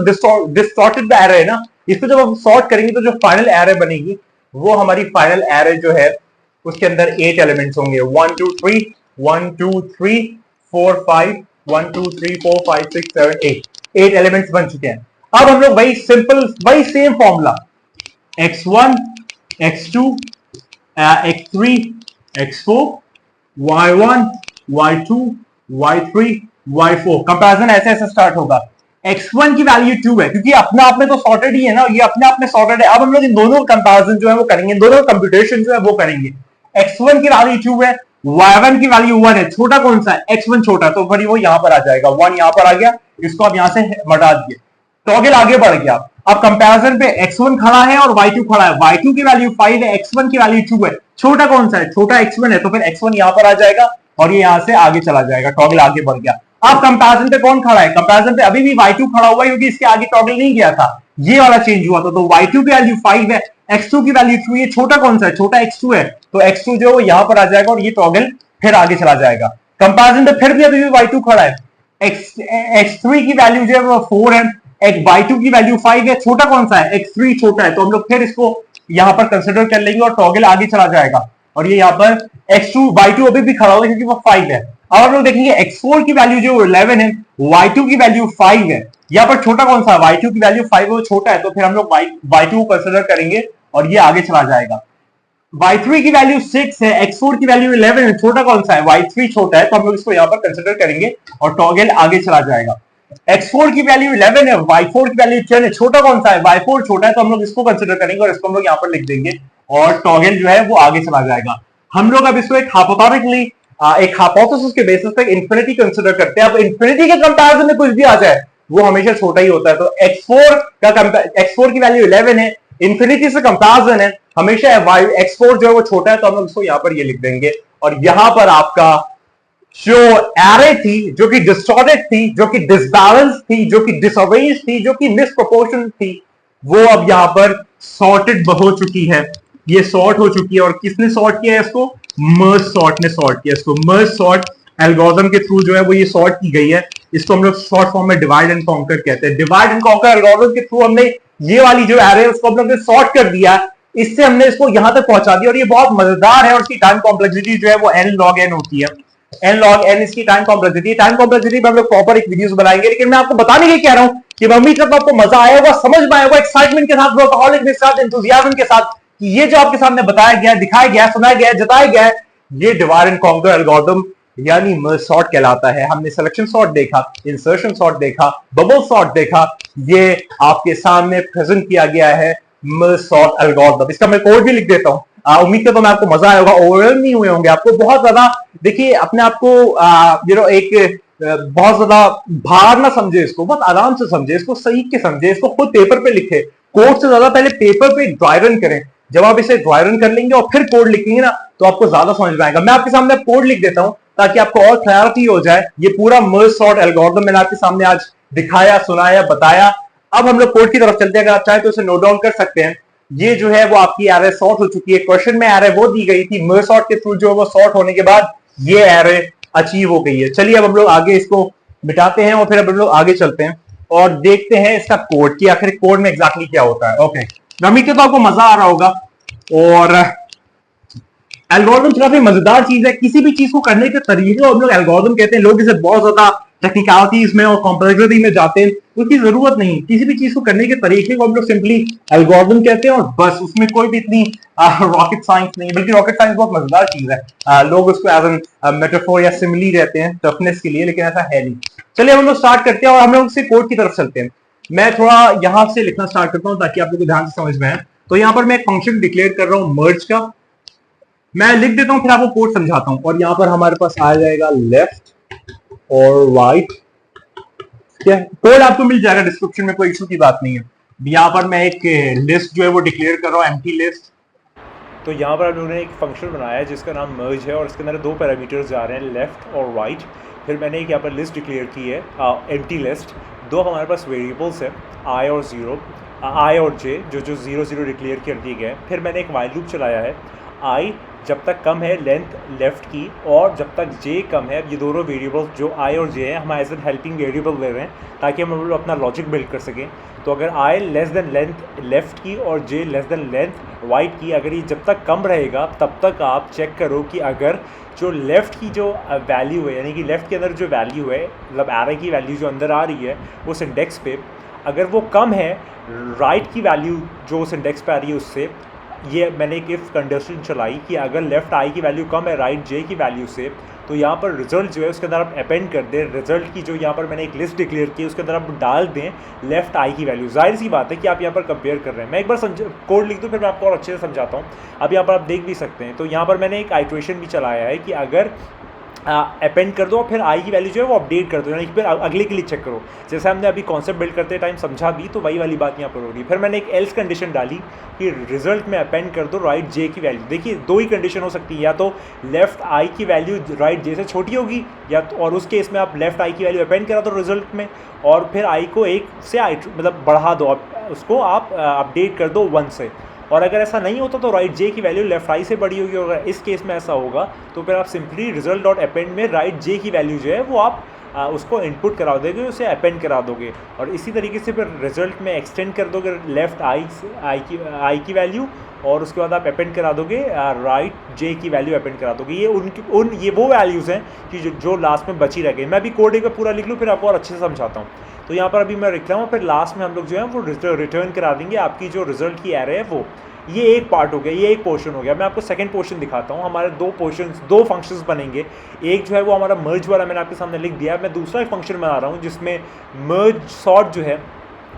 डिस्टॉर्टेड एरे है ना, इसको जब हम सॉर्ट करेंगे तो जो फाइनल एरे बनेगी वो हमारी फाइनल एरे जो है उसके अंदर 8 एलिमेंट्स होंगे। 1 2 3 1 2 3 4 5 1 2 3 4 5 6 7 8 एलिमेंट्स बन चुके हैं। अब हम लोग वही same formula x1 x2 x3 x4 y1 y2 y3 y4 comparison ऐसे ऐसे स्टार्ट होगा। x1 की वैल्यू 2 है क्योंकि अपने आप में तो सॉर्टेड ही है ना, ये अपने आप में सॉर्टेड है। अब हम लोग इन दोनों कंपैरिजन जो है वो करेंगे, दोनों कंप्यूटेशन जो है वो करेंगे। x1 की वैल्यू 2 है, y1 की वैल्यू 1 है, छोटा कौन सा है? x1 छोटा, तो फिर वो यहां पर आ जाएगा, 1 यहां पर आ गया, इसको आप यहां से हटा दिए, टॉगल आगे बढ़ गया। अब कंपैरिजन पे x1 खड़ा है और y2 खड़ा है, y2 की वैल्यू 5 है, x1 की वैल्यू 2 है, छोटा कौन सा है? छोटा x1 है, तो फिर x1 यहां पर आ जाएगा और ये यहां से आगे चला जाएगा, टॉगल आगे बढ़ गया। अब कंपैरिजन पे कौन खड़ा है? कंपैरिजन पे अभी भी y2 खड़ा हुआ है क्योंकि इसके आगे टॉगल नहीं गया था, ये वाला चेंज हुआ था, तो y2 की वैल्यू 5 है, x2 की वैल्यू 2, ये छोटा कौन सा है? छोटा x2 है, तो x2 जो है वो यहां पर आ जाएगा और ये टॉगल फिर आगे चला जाएगा। कंपैरिजन पे फिर भी अभी भी y2 खड़ा है, x3 की वैल्यू जो है वो 4 है, y2 की वैल्यू 5 है, छोटा कौन सा है? x3 छोटा है, तो हम लोग फिर इसको यहां पर कंसिडर कर लेंगे और टॉगल आगे चला जाएगा और ये यहां पर x2 y2 अभी भी खड़ा होगा क्योंकि वो 5 है। अब हम लोग देखेंगे x4 की वैल्यू जो 11 है, y2 की वैल्यू 5 है, यहां पर छोटा कौन सा है? y2 की वैल्यू 5 है, वो छोटा है, तो फिर हम लोग y2 को कंसिडर करेंगे और ये आगे चला जाएगा। y3 की वैल्यू 6 है, x4 की वैल्यू 11 है, छोटा कौन सा है? y3 छोटा है, तो हम लोग इसको यहां पर कंसिडर करेंगे और टॉगल आगे चला जाएगा। x4 की वैल्यू 11 है, y4 की वैल्यू 10 है, छोटा कौन सा है? y4 छोटा है, तो हम लोग इसको कंसिडर करेंगे और इसको हम लोग यहां पर लिख देंगे और टॉगल जो है वो आगे चला जाएगा। हम लोग अब इसको एक हाइपोथेसिस के बेसिस पे इंफिनिटी कंसिडर करते हैं। अब इंफिनिटी के कंपैरिजन में कुछ भी आ जाए वो हमेशा छोटा ही होता है, तो x4 की वैल्यू 11 है, इंफिनिटी से कंपैरिजन है, हमेशा x4 जो है वो छोटा है, तो हम लोग इसको यहां पर ये लिख देंगे और यहां पर आपका जो एरे थी, जो कि डिस्टॉर्टेड थी, जो कि डिसबैलेंस थी, जो कि डिसअरेंज थी, जो कि मिसप्रोपोर्शन थी, वो अब यहां पर सॉर्टेड हो चुकी है, ये सॉर्ट हो चुकी है। और किसने सॉर्ट किया है इसको? मर्ज सॉर्ट ने सॉर्ट किया इसको। मर्ज सॉर्ट एल्गोरिथम के थ्रू जो है वो ये सॉर्ट की गई है, इसको हम लोग शॉर्ट फॉर्म में डिवाइड एंड कॉन्कर कहते हैं। डिवाइड एंड कॉन्कर एल्गोरिथम के थ्रू हमने ये वाली जो एरे है उसको हम लोग सॉर्ट कर दिया, इससे हमने इसको यहां तक पहुंचा दिया और ये बहुत मजेदार है। और इसकी टाइम कॉम्प्लेक्सिटी जो है वो n log n होती है, n log n इसकी टाइम कॉम्प्लेक्सिटी पे हम लोग प्रॉपर एक वीडियोस बनाएंगे। लेकिन मैं आपको बताने के कह रहा हूं कि मैं उम्मीद करता हूं आपको मजा आया होगा, समझ में आया होगा, एक्साइटमेंट के साथ, वर्कहॉलिक के साथ, एंथुसियाज्म के साथ, कि ये जो आपके सामने बताया गया, दिखाया गया, सुनाया गया, जताया गया है, ये डिवाइड एंड कॉन्कर एल्गोरिथम यानी मर्ज सॉर्ट कहलाता है। हमने सिलेक्शन सॉर्ट देखा, इंसर्शन सॉर्ट देखा, बबल सॉर्ट देखा, ये आपके सामने प्रेजेंट किया गया है मर्ज सॉर्ट एल्गोरिथम। इसका मैं कोड भी लिख देता हूं, उम्मीद करता हूं आपको मजा आएगा, ओवरवेलम नहीं हुए होंगे आपको बहुत ज्यादा। देखिए अपने आप को एक बहुत ज्यादा भार ना समझे, इसको बहुत आराम से समझे, इसको सही के समझे, इसको खुद पेपर पे लिखे, कोड से ज्यादा पहले पेपर पे ड्राई रन करें। जब आप इसे ड्राई रन कर लेंगे और फिर कोड लिखेंगे ना तो आपको ज्यादा समझ में आएगा। मैं आपके सामने कोड लिख देता हूं ताकि आपको और क्लैरिटी हो जाए। ये पूरा मर्ज सॉर्ट एल्गोरिथम मैंने आपके सामने आज दिखाया, सुनाया, बताया। अब हम लोग कोड की तरफ चलते हैं, अगर आप चाहें तो इसे नोट डाउन कर सकते हैं। ये जो है वो आपकी एरे सॉर्ट हो चुकी है, क्वेश्चन में एरे वो दी गई थी, मर्ज सॉर्ट के थ्रू जो है वो सॉर्ट होने के बाद ये एरे अचीव हो गई है। चलिए अब हम लोग आगे इसको मिटाते हैं और फिर अब हम लोग आगे चलते हैं और देखते हैं इसका कोड कि आखिर कोड में एग्जैक्टली क्या होता है। ओके, उम्मीद करता हूं आपको मजा आ रहा होगा और एल्गोरिथम काफी मजेदार चीज है। किसी भी चीज को करने के तरीके को हम लोग एल्गोरिथम कहते हैं। लोग इसे बहुत ज्यादा टेक्निकलिटीज में और कॉम्प्लेक्सिटी में जाते हैं, उसकी जरूरत नहीं। किसी भी चीज को करने के तरीके को हम लोग सिंपली एल्गोरिथम कहते हैं और बस, उसमें कोई भी इतनी रॉकेट साइंस नहीं है। बल्कि रॉकेट साइंस बहुत मजेदार चीज है, लोग उसको एज एन मेटाफोर या सिमिली रहते हैं टफनेस के लिए, लेकिन ऐसा है नहीं। चलिए हम लोग स्टार्ट करते हैं और हम लोग से कोड की तरफ चलते हैं। मैं थोड़ा यहां से लिखना स्टार्ट करता हूं ताकि आप लोग को ध्यान से समझ में आए। तो यहां पर मैं एक फंक्शन डिक्लेयर कर रहा हूं मर्ज का, मैं लिख देता हूं फिर आपको कोड समझाता हूं। और यहां पर हमारे पास आ जाएगा लेफ्ट और राइट, क्या कोड आपको मिल जाएगा डिस्क्रिप्शन में, कोई इशू की बात नहीं है। यहां पर मैं एक लिस्ट जो है वो डिक्लेयर कर रहा हूं, एम्प्टी लिस्ट। तो यहाँ पर हम लोगों ने एक फंक्शन बनाया है जिसका नाम मर्ज है और इसके अंदर 2 पैरामीटर्स जा रहे हैं, लेफ़्ट और राइट। फिर मैंने एक यहाँ पर लिस्ट डिक्लेयर की है, एम्प्टी लिस्ट। 2 हमारे पास वेरिएबल्स है, आई और ज़ीरो, आई और जे, जो 0 डिक्लेयर कर दिए गए हैं। फिर मैंने एक वाइल लूप चलाया है, आई जब तक कम है लेंथ लेफ़्ट की और जब तक जे कम है। ये दोनों वेरिएबल्स जो आई और जे हैं हम एज एन हेल्पिंग वेरिएबल ले रहे हैं ताकि हम लोग अपना लॉजिक बिल्ड कर सकें। तो अगर आई लेस देन लेंथ लेफ़्ट की और जे लेस देन लेंथ राइट की, अगर ये जब तक कम रहेगा तब तक आप चेक करो कि अगर जो लेफ़्ट की जो वैल्यू है, यानी कि लेफ़्ट के अंदर जो वैल्यू है, मतलब एरे की वैल्यू जो अंदर आ रही है उस इंडेक्स पे, अगर वो कम है राइट की वैल्यू जो उस इंडेक्स पे आ रही है उससे, ये मैंने एक इफ़ कंडीशन चलाई कि अगर लेफ़्ट आई की वैल्यू कम है राइट जे की वैल्यू से, तो यहाँ पर रिजल्ट जो है उसके अंदर आप अपेंड कर दें रिजल्ट की, जो यहाँ पर मैंने एक लिस्ट डिक्लेयर की उसके अंदर आप डाल दें लेफ़्ट आई की वैल्यू। जाहिर सी बात है कि आप यहाँ पर कंपेयर कर रहे हैं। मैं एक बार कोड लिख दूँ फिर मैं आपको और अच्छे से समझाता हूँ। अब यहाँ पर आप देख भी सकते हैं। तो यहाँ पर मैंने एक आइट्रेशन भी चलाया है कि अगर अपेंड कर दो और फिर आई की वैल्यू जो है वो अपडेट कर दो, यानी कि फिर अगले के लिए चेक करो। जैसे हमने अभी कॉन्सेप्ट बिल्ड करते टाइम समझा भी, तो वही वाली बात यहाँ पर हो रही है। फिर मैंने एक एल्स कंडीशन डाली कि रिजल्ट में अपेंड कर दो राइट जे की वैल्यू। देखिए 2 ही कंडीशन हो सकती है, या तो लेफ्ट आई की वैल्यू राइट जे से छोटी होगी, या तो और उस केस में आप लेफ्ट आई की वैल्यू अपेंड करा दो रिजल्ट में और फिर आई को 1 से मतलब बढ़ा दो, उसको आप अपडेट कर दो 1 से। और अगर ऐसा नहीं होता तो राइट जे की वैल्यू लेफ्ट आई से बड़ी होगी। और अगर इस केस में ऐसा होगा तो फिर आप सिंपली रिजल्ट डॉट अपेंड में राइट जे की वैल्यू जो है वो आप उसको इनपुट करा दोगे, उसे अपेंड करा दोगे। और इसी तरीके से फिर रिजल्ट में एक्सटेंड कर दोगे लेफ्ट आई की वैल्यू और उसके बाद आप अपेंड करा दोगे राइट जे की वैल्यू अपेंड करा दोगे। ये ये वो वैल्यूज़ हैं कि जो लास्ट में बची रह गई। मैं अभी कोड एक पूरा लिख लूँ फिर आपको और अच्छे से समझाता हूँ। तो यहाँ पर अभी मैं लिख रहा हूँ, फिर लास्ट में हम लोग जो है वो रिटर्न करा देंगे आपकी जो रिजल्ट की एरे है वो। ये एक पार्ट हो गया, ये एक पोर्शन हो गया। मैं आपको सेकंड पोर्शन दिखाता हूँ। हमारे 2 फंक्शंस बनेंगे। एक जो है वो हमारा मर्ज वाला मैंने आपके सामने लिख दिया। मैं दूसरा एक फंक्शन बना रहा हूँ जिसमें मर्ज सॉर्ट जो है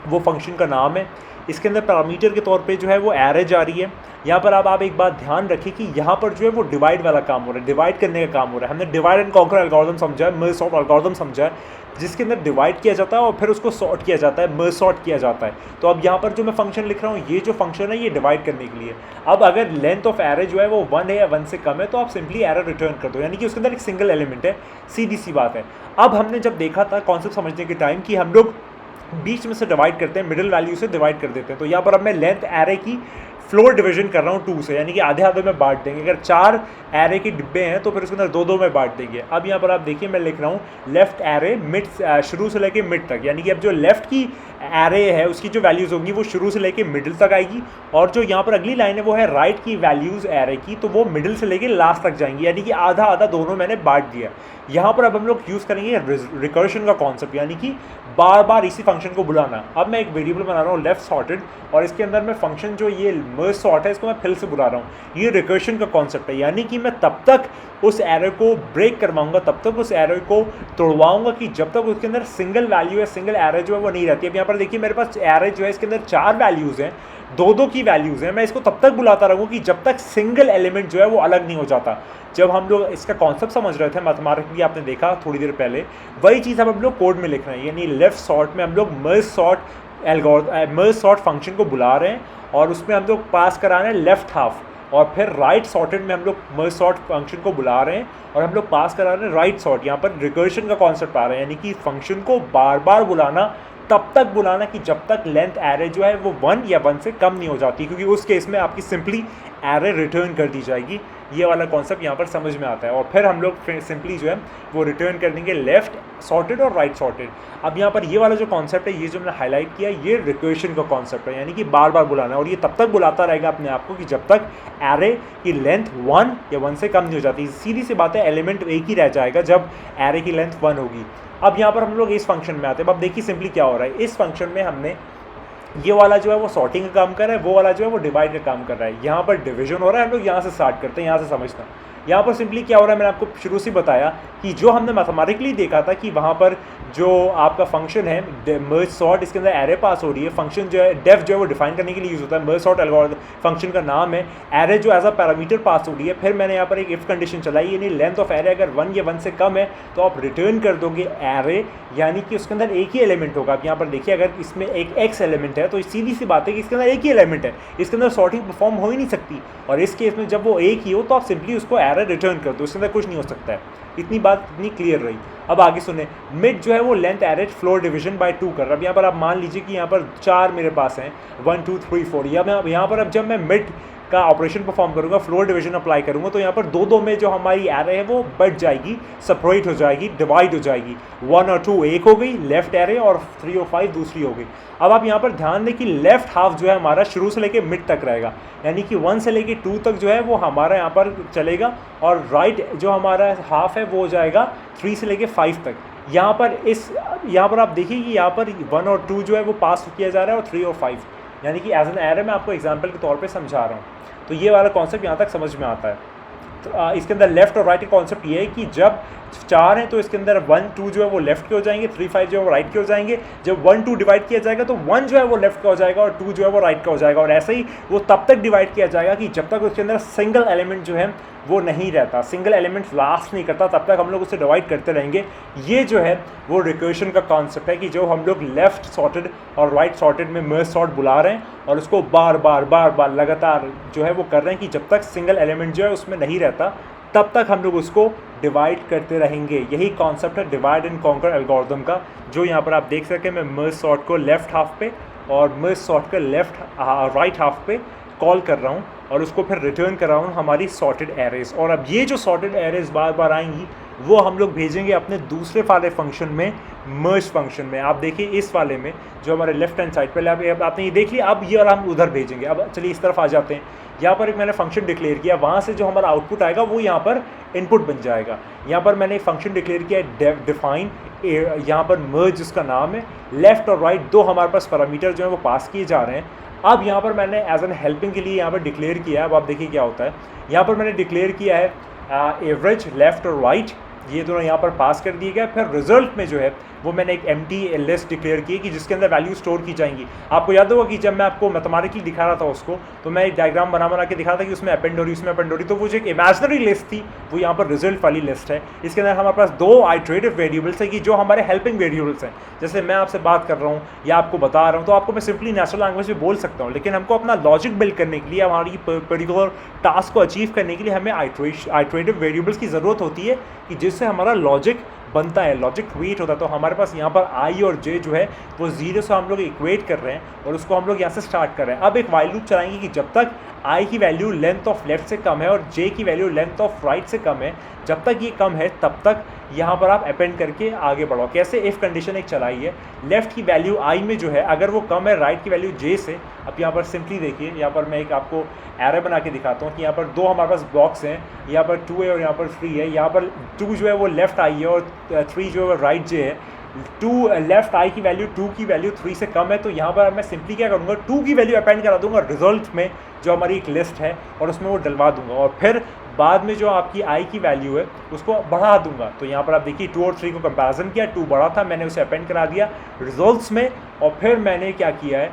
वो फंक्शन का नाम है। इसके अंदर पैरामीटर के तौर पे जो है वो एरे जा रही है। यहाँ पर आप एक बात ध्यान रखें कि यहाँ पर जो है वो डिवाइड वाला काम हो रहा है, डिवाइड करने का काम हो रहा है। हमने डिवाइड एंड कॉन्कर एल्गोरिथम समझा है, मर्ज सॉर्ट एल्गोरिथम समझा है, जिसके अंदर डिवाइड किया जाता है और फिर उसको सॉर्ट किया जाता है, मर्ज सॉर्ट किया जाता है। तो अब यहाँ पर जो मैं फंक्शन लिख रहा हूँ, ये जो फंक्शन है ये डिवाइड करने के लिए। अब अगर लेंथ ऑफ एरे जो है वो 1 है या 1 से कम है तो आप सिंपली एरे रिटर्न कर दो, यानी कि उसके अंदर एक सिंगल एलिमेंट है। सीधी सी बात है। अब हमने जब देखा था कॉन्सेप्ट समझने के टाइम कि हम लोग बीच में से डिवाइड करते हैं, मिडिल वैल्यू से डिवाइड कर देते हैं। तो यहाँ पर अब मैं लेंथ एरे की फ्लोर डिवीजन कर रहा हूँ 2 से, यानी कि आधे आधे में बांट देंगे। अगर 4 एरे के डिब्बे हैं तो फिर उसके अंदर 2-2 में बांट देंगे। अब यहाँ पर आप देखिए मैं लिख रहा हूँ लेफ्ट एरे मिड, शुरू से लेके मिड तक, यानी कि अब जो लेफ्ट की एरे है उसकी जो वैल्यूज़ होंगी वो शुरू से लेके मिडिल तक आएगी। और जो यहाँ पर अगली लाइन है वो है राइट की वैल्यूज़ एरे की, तो वो मिडिल से लेके लास्ट तक जाएंगी, यानी कि आधा आधा दोनों मैंने बांट दिया। यहाँ पर अब हम लोग यूज़ करेंगे रिकर्शन का कॉन्सेप्ट, यानी कि बार बार इसी फंक्शन को बुलाना। अब मैं एक वेरिएबल बना रहा हूँ लेफ्ट सॉर्टेड और इसके अंदर मैं फंक्शन जो ये मर्ज सॉर्ट है इसको मैं फिर से बुला रहा हूँ। ये रिकर्शन का कॉन्सेप्ट है, यानी कि मैं तब तक उस एरे को ब्रेक करवाऊंगा, तब तक उस एरे को तोड़वाऊंगा कि जब तक उसके अंदर सिंगल वैल्यू है, सिंगल एरे जो है वो नहीं रहती। अब यहाँ पर देखिए मेरे पास एरे जो है इसके अंदर 4 वैल्यूज़ हैं, 2-2 की वैल्यूज़ हैं। मैं इसको तब तक बुलाता रहूँगा कि जब तक सिंगल एलिमेंट जो है वो अलग नहीं हो जाता। जब हम लोग इसका कॉन्सेप्ट समझ रहे थे मैथमेटिकली, आपने देखा थोड़ी देर पहले, वही चीज़ अब हम लोग कोड में लिख रहे हैं। यानी लेफ्ट सॉर्ट में हम लोग मर्ज सॉर्ट फंक्शन को बुला रहे हैं और उसमें हम लोग पास करा रहे हैं लेफ्ट हाफ, और फिर राइट सॉर्टेड में हम लोग मर्ज सॉर्ट फंक्शन को बुला रहे हैं और हम लोग पास करा रहे हैं राइट सॉर्ट। यहाँ पर रिकर्शन का कॉन्सेप्ट आ रहा है, यानी कि फंक्शन को बार बार बुलाना, तब तक बुलाना कि जब तक लेंथ एरे जो है वो 1 या 1 से कम नहीं हो जाती, क्योंकि उस केस में आपकी सिंपली एरे रिटर्न कर दी जाएगी। ये वाला कॉन्सेप्ट यहाँ पर समझ में आता है। और फिर हम लोग सिंपली जो है वो रिटर्न कर देंगे लेफ्ट सॉर्टेड और राइट सॉर्टेड। अब यहाँ पर ये वाला जो कॉन्सेप्ट है, ये जो मैंने हाईलाइट किया, ये रिकर्शन का कॉन्सेप्ट है, यानी कि बार बार बुलाना। और ये तब तक बुलाता रहेगा अपने आप को कि जब तक एरे की लेंथ 1 या 1 से कम नहीं हो जाती। सीधी सी बात है, एलिमेंट एक ही रह जाएगा जब एरे की लेंथ 1 होगी। अब यहाँ पर हम लोग इस फंक्शन में आते हैं। अब देखिए सिंपली क्या हो रहा है, इस फंक्शन में हमने ये वाला जो है वो सॉर्टिंग का काम कर रहा है, वो वाला जो है वो डिवाइड का काम कर रहा है। यहाँ पर डिवीजन हो रहा है, हम लोग यहाँ से स्टार्ट करते हैं, यहाँ से समझना। यहाँ पर सिंपली क्या हो रहा है, मैंने आपको शुरू से बताया कि जो हमने मैथमेटिकली देखा था कि वहाँ पर जो आपका फंक्शन है मर्ज सॉर्ट, इसके अंदर एरे पास हो रही है। फंक्शन जो है डेफ जो है वो डिफाइन करने के लिए यूज़ होता है। मर्ज सॉर्ट एल्गोरिथम फंक्शन का नाम है। एरे जो एज अ पैरामीटर पास हो रही है। फिर मैंने यहाँ पर एक इफ कंडीशन चलाई, यानी लेंथ ऑफ एरे अगर 1 या 1 से कम है तो आप रिटर्न कर दोगे एरे, यानी कि उसके अंदर एक ही एलिमेंट होगा। आप यहाँ पर देखिए, अगर इसमें एक एक्स एलिमेंट है तो सीधी सी बात है कि इसके अंदर एक ही एलिमेंट है, इसके अंदर सॉर्टिंग परफॉर्म हो ही नहीं सकती। और इस केस में जब वो एक ही हो तो आप सिंपली उसको एरे रिटर्न कर दो, इसके अंदर कुछ नहीं हो सकता है। इतनी बात इतनी क्लियर रही। अब आगे सुने, मिड जो है वो length array floor division bye 2 कर रहा है। अब यहाँ पर आप मान लीजिए कि यहाँ पर 4 मेरे पास हैं, 1 2 3 4। यहाँ पर अब जब मैं मिड का ऑपरेशन परफॉर्म करूंगा, फ्लोर डिवीजन अप्लाई करूंगा, तो यहाँ पर दो में जो हमारी एरे है वो बढ़ जाएगी, सेपरेट हो जाएगी, डिवाइड हो जाएगी। 1 और 2 एक हो गई लेफ्ट एरे, और 3 और 5 दूसरी हो गई। अब आप यहाँ पर ध्यान दें कि लेफ्ट हाफ जो है हमारा शुरू से लेके मिड तक रहेगा, यानी कि 1 से लेके 2 तक जो है वो हमारा यहाँ पर चलेगा, और राइट जो हमारा हाफ है वो हो जाएगा 3 से लेके 5 तक। यहाँ पर आप देखिए कि यहाँ पर 1 और 2 जो है वो पास किया जा रहा है, और 3 और 5, यानी कि एज एन एरे मैं आपको एग्जांपल के तौर पे समझा रहा हूँ। तो ये वाला कॉन्सेप्ट यहाँ तक समझ में आता है। तो इसके अंदर लेफ्ट और राइट का कॉन्सेप्ट ये है कि जब 4 हैं तो इसके अंदर 1 2 जो है वो लेफ्ट के हो जाएंगे, 3 5 जो है वो राइट के हो जाएंगे। जब 1 2 डिवाइड किया जाएगा तो 1 जो है वो लेफ्ट का हो जाएगा, और 2 जो है वो राइट का हो जाएगा। और ऐसे ही वो तब तक डिवाइड किया जाएगा कि जब तक उसके अंदर सिंगल एलिमेंट जो है वो नहीं रहता, सिंगल एलिमेंट लास्ट नहीं करता, तब तक हम लोग उसे डिवाइड करते रहेंगे। ये जो है वो रिकर्शन का कॉन्सेप्ट है कि जो हम लोग लेफ्ट सॉर्टेड और राइट सॉर्टेड में मर्ज सॉर्ट बुला रहे हैं, और उसको बार बार लगातार जो है वो कर रहे हैं कि जब तक सिंगल एलिमेंट जो है उसमें नहीं रहता तब तक हम लोग उसको डिवाइड करते रहेंगे। यही कॉन्सेप्ट है डिवाइड एंड कॉन्कर एल्गोरिथम का, जो यहाँ पर आप देख सकें। मैं मर्ज सॉर्ट को लेफ्ट हाफ पे और मर्ज सॉर्ट का राइट हाफ पे कॉल कर रहा हूँ, और उसको फिर रिटर्न कर रहा हूँ हमारी सॉर्टेड एरेज। और अब ये जो सॉर्टेड एरेज बार बार आएंगी वो हम लोग भेजेंगे अपने दूसरे वाले फंक्शन में, मर्ज फंक्शन में। आप देखिए इस वाले में जो हमारे लेफ्ट हैंड साइड पहले आपने ये देख लिया, अब ये और हम उधर भेजेंगे। अब चलिए इस तरफ आ जाते हैं। यहाँ पर एक मैंने फंक्शन डिक्लेयर किया, वहाँ से जो हमारा आउटपुट आएगा वो यहाँ पर इनपुट बन जाएगा। यहाँ पर मैंने एक फंक्शन डिक्लेयर किया है डिफाइन, यहाँ पर मर्ज जिसका नाम है। लेफ्ट और राइट दो हमारे पास पैरामीटर जो है वो पास किए जा रहे हैं। अब यहाँ पर मैंने एज एन हेल्पिंग के लिए यहाँ पर डिक्लेयर किया है। अब आप देखिए क्या होता है, यहाँ पर मैंने डिक्लेयर किया है एवरेज लेफ्ट और राइट, ये दोनों यहाँ पर पास कर दिए गए। फिर रिजल्ट में जो है वो मैंने एक एम्प्टी लिस्ट डिक्लेयर की कि जिसके अंदर वैल्यू स्टोर की जाएंगी। आपको याद होगा कि जब मैं आपको मैथमेटिकली दिखा रहा था उसको, तो मैं एक डायग्राम बना के दिखा रहा था कि उसमें अपेंड हो रही, उसमें अपेंड हो रही। तो वो जो एक इमेजिनरी लिस्ट थी वो यहाँ पर रिजल्ट वाली लिस्ट है। इसके अंदर हमारे पास 2 आइट्रेटिव वेरिएबल्स है कि जो हमारे हेल्पिंग वेरिएबल्स हैं। जैसे मैं आपसे बात कर रहा हूँ या आपको बता रहा हूँ, तो आपको मैं सिंपली नेचुरल लैंग्वेज में बोल सकता हूँ, लेकिन हमको अपना लॉजिक बिल्ड करने के लिए, हमारी पर्टिकुलर टास्क को अचीव करने के लिए हमें आइट्रेटिव वेरिएबल्स की ज़रूरत होती है कि जिससे हमारा लॉजिक बनता है, लॉजिक क्रिएट होता है। तो हमारे पास यहाँ पर आई और जे जो है वो 0 से हम लोग इक्वेट कर रहे हैं, और उसको हम लोग यहाँ से स्टार्ट कर रहे हैं। अब एक वाइल लूप चलाएंगे कि जब तक आई की वैल्यू लेंथ ऑफ लेफ्ट से कम है और जे की वैल्यू लेंथ ऑफ राइट से कम है, जब तक ये कम है तब तक यहाँ पर आप अपेंड करके आगे बढ़ो। कैसे? इफ़ कंडीशन एक चलाई है, लेफ्ट की वैल्यू आई में जो है अगर वो कम है राइट की वैल्यू जे से। अब यहाँ पर सिंपली देखिए, यहाँ पर मैं एक आपको एरे बना के दिखाता हूँ कि यहाँ पर 2 हमारे पास बॉक्स हैं, यहाँ पर 2 है और यहाँ पर 3 है। यहाँ पर 2 जो है वो लेफ्ट आई है और 3 जो है वो राइट जे है। 2 लेफ्ट आई की वैल्यू 2 की वैल्यू 3 से कम है, तो यहाँ पर मैं सिंपली क्या करूँगा, 2 की वैल्यू अपेंड करा दूंगा रिजल्ट में जो हमारी एक लिस्ट है, और उसमें वो डलवा दूंगा। और फिर बाद में जो आपकी आई की वैल्यू है उसको बढ़ा दूंगा। तो यहाँ पर आप देखिए 2 और 3 को कंपैरिजन किया, 2 बड़ा था, मैंने उसे अपेंड करा दिया रिजल्ट्स में। और फिर मैंने क्या किया है,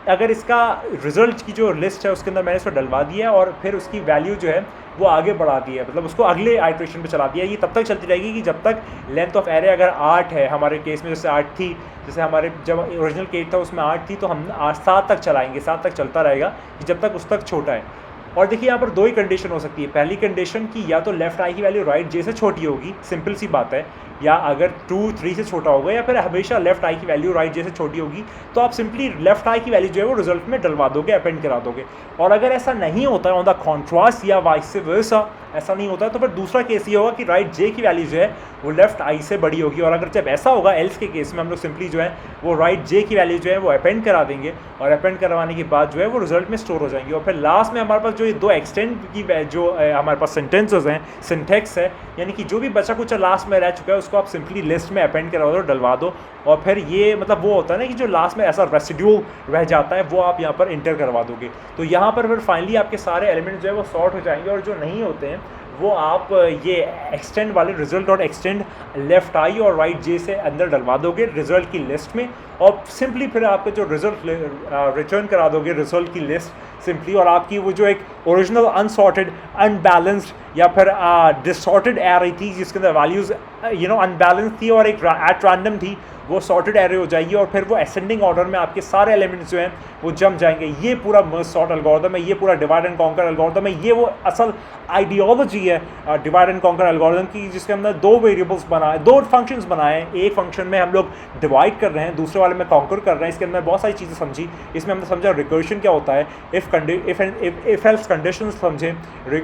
अगर इसका रिजल्ट की जो लिस्ट है उसके अंदर मैंने इसको डलवा दिया, और फिर उसकी वैल्यू जो है वो आगे बढ़ा दी है, मतलब उसको अगले आइट्रेशन पे चला दिया। ये तब तक चलती रहेगी कि जब तक लेंथ ऑफ एरे अगर 8 है, हमारे केस में जैसे 8 थी, जैसे हमारे जब ओरिजिनल केस था उसमें 8 थी, तो हम 7 तक चलाएंगे, 7 तक चलता रहेगा कि जब तक उस तक छोटा है। और देखिए यहाँ पर 2 ही कंडीशन हो सकती है। पहली कंडीशन कि या तो लेफ्ट आई की वैल्यू राइट जे से छोटी होगी, सिंपल सी बात है, या अगर 2 3 से छोटा होगा, या फिर हमेशा लेफ्ट आई की वैल्यू राइट जे से छोटी होगी, तो आप सिंपली लेफ्ट आई की वैल्यू जो है वो रिजल्ट में डलवा दोगे, अपेंड करा दोगे। और अगर ऐसा नहीं होता है ऑन द कॉन्ट्रास्ट या वाइस वर्सा, ऐसा नहीं होता है, तो फिर दूसरा केस ये होगा कि राइट जे की वैल्यू जो है वो लेफ्ट आई से बड़ी होगी। और अगर जब ऐसा होगा एल्स के केस में हम लोग सिंपली जो है वो राइट जे की वैल्यू जो है वो अपेंड करा देंगे, और अपेंड करवाने के बाद जो है वो रिजल्ट में स्टोर हो जाएंगे। और फिर लास्ट में हमारे पास जो जो ये दो एक्सटेंड की जो हमारे पास सेंटेंसेस हैं, सिंटेक्स है, यानी कि जो भी बचा कुछ लास्ट में रह चुका है उसको आप सिंपली लिस्ट में अपेंड करवा दो, डलवा दो, और फिर ये मतलब वो होता है ना कि जो लास्ट में ऐसा रेसिड्यूल रह जाता है वो आप यहाँ पर इंटर करवा दोगे। तो यहाँ पर फिर फाइनली आपके सारे एलिमेंट्स जो है वो सॉर्ट हो जाएंगे, और जो नहीं होते हैं वो आप ये एक्सटेंड वाले रिजल्ट और एक्सटेंड लेफ्ट आई और राइट जे से अंदर डलवा दोगे रिजल्ट की लिस्ट में, और सिंपली फिर आपका जो रिजल्ट रिटर्न करा दोगे रिजल्ट की लिस्ट सिंपली, और आपकी वो जो एक ओरिजिनल अनसॉर्टेड अनबैलेंस्ड या फिर डिसऑर्टेड एरे थी जिसके अंदर वैल्यूज़ अनबैलेंस थी और एक एट रैंडम थी, वो सॉर्टेड एरे हो जाएगी, और फिर वो असेंडिंग ऑर्डर में आपके सारे एलिमेंट्स जो हैं वो जम जाएंगे। ये पूरा मर्ज सॉर्ट एल्गोरिथम है, ये पूरा डिवाइड एंड कॉन्कर एल्गोरिथम है, ये वो असल आइडियोलॉजी है डिवाइड एंड कॉन्कर एल्गोरिथम की, जिसके अंदर दो वेरिएबल्स बनाए, दो फंक्शंस बनाए हैं। एक फंक्शन में हम लोग डिवाइड कर रहे हैं, दूसरे वाले में कॉन्कर कर रहे हैं। इसके अंदर बहुत सारी चीज़ें समझी, इसमें हमने समझा रिकर्शन क्या होता है, इफ एल्स कंडीशन समझे,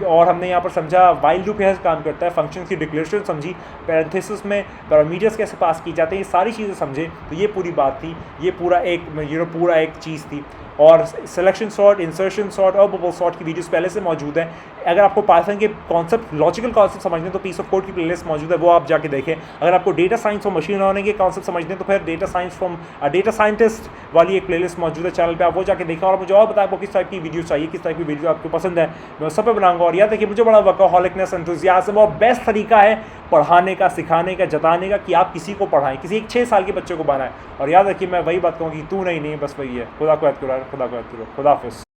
और हमने यहाँ पर समझा वाइल लूप कैसे काम करता है, फंक्शन की डिक्लेरेशन समझी, पैरेंथेसिस में पैरामीटर्स कैसे पास की जाते हैं, ये सारी चीज़ें समझे। तो ये पूरी बात थी, ये पूरा एक पूरा एक चीज़ थी। और सिलेक्शन सॉर्ट, इंसर्शन सॉर्ट और बबल सॉर्ट की वीडियोस पहले से मौजूद हैं। अगर आपको पाइथन के कॉन्सेप्ट, लॉजिकल कॉन्सेप्ट समझने तो पीस ऑफ कोड की प्लेलिस्ट मौजूद है, वो आप जाके देखें। अगर आपको डेटा साइंस और मशीन लर्निंग के कॉन्सेप्ट समझने तो फिर data science from data scientist वाली एक प्लेलिस्ट मौजूद है चैनल पे, आप वो जाके देखें। और मुझे और बताएं आपको किस टाइप की वीडियो चाहिए, किस टाइप की वीडियो आपको पसंद है, मैं सब पे बनाऊंगा। और याद देखिए, मुझे बड़ा वर्कहॉलिकनेस, एंथुसियाज्म और बेस्ट तरीका है पढ़ाने का, सिखाने का, जताने का कि आप किसी को पढ़ाएं, किसी एक 6 साल के बच्चे को बनाएं। और याद रखिए, मैं वही बात कहूँ कि तू नहीं बस वही है। खुदा को याद करो, खुदा को याद करो, खुदा हाफिज़।